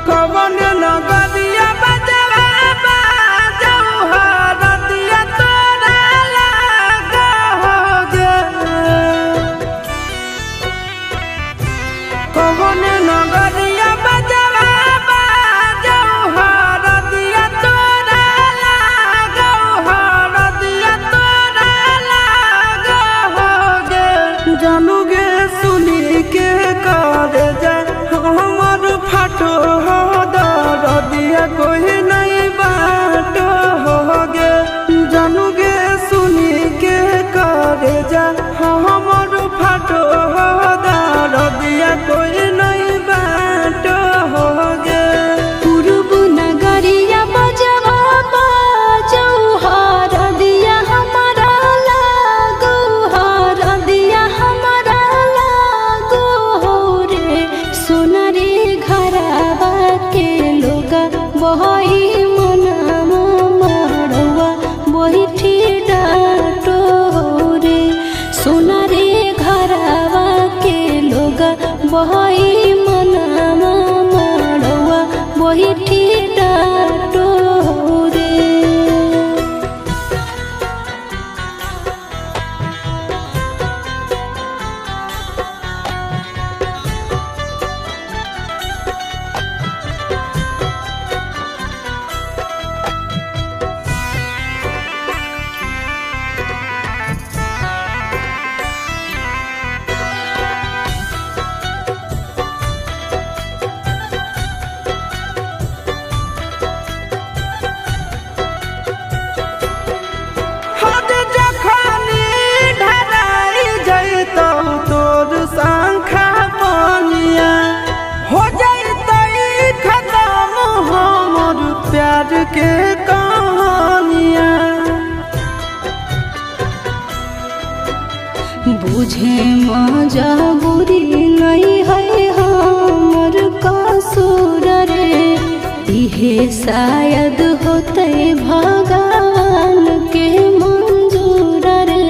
कवन नगरिया बजवा बाजऊ हो रतिया तोरा लागा हो गे। कवन नगरिया बजवा बाजऊ हो रतिया तोरा लागा हो रतिया तोरा लागा हो गे। जानू गे सुनी के कर जा हमर फाटो हो दरदिया कोई नहीं बाटो हो गे। जानू गे सुनी के कर जा हमर फाटो हो दरदिया कोई नहीं बाटो हो गे। पूर्व नगरिया बजवा बाजऊ हो रतिया हमारा लागू हो रतिया हमारा लागू हो रे। सोनारी घरवा के लोगा बही मनावा मड़वा बही डाटो हो रे। सोनारी घरवा के लोगा बही मनावा मड़वा बही डाटो हो रे। हद जखनी ढराई जैतौ तोर शंखा पनिया हो जैतै खत्म हमर प्यार के कहानिया। बुझे मजबूरी नहीं है हमर कसूर रे। इहे शायद होते भगवान के मंजूर रे।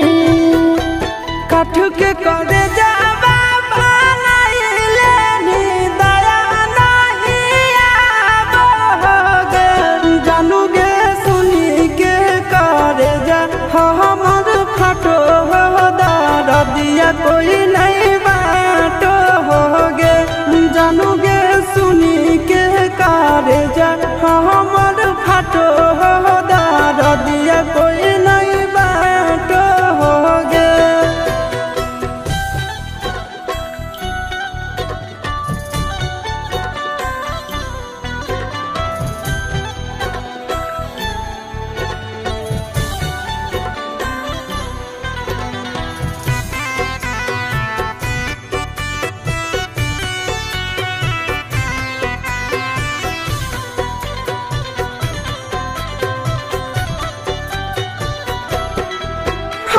काठ के करे जावा बनाइले नी दया नहीं आबो हो गे। जानू गे सुनी के करे जा हमर फाटो हो दरदिया कोई नहीं बाटो हो गे। जानू गे सुनी के करे जा हमर फाटो हो दरदिया कोई नहीं बाटो हो गे।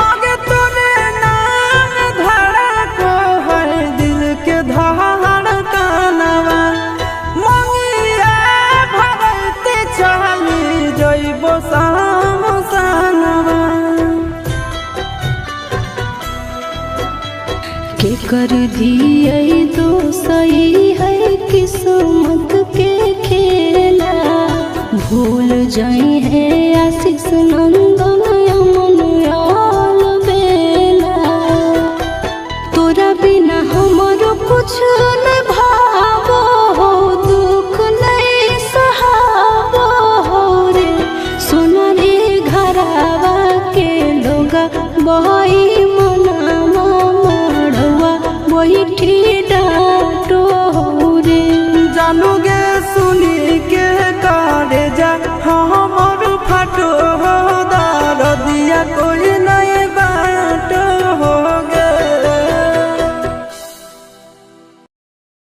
आगे तोरे नाम धड़को है दिल के धड़कनवा मंगिया भरते चली जइबो सामसनवा। के कर दिए तो सही है किस्मत के खेला। भूल जाई है आशीष नंदन यमन याल बेला। तोरा बिना हमरो कुछ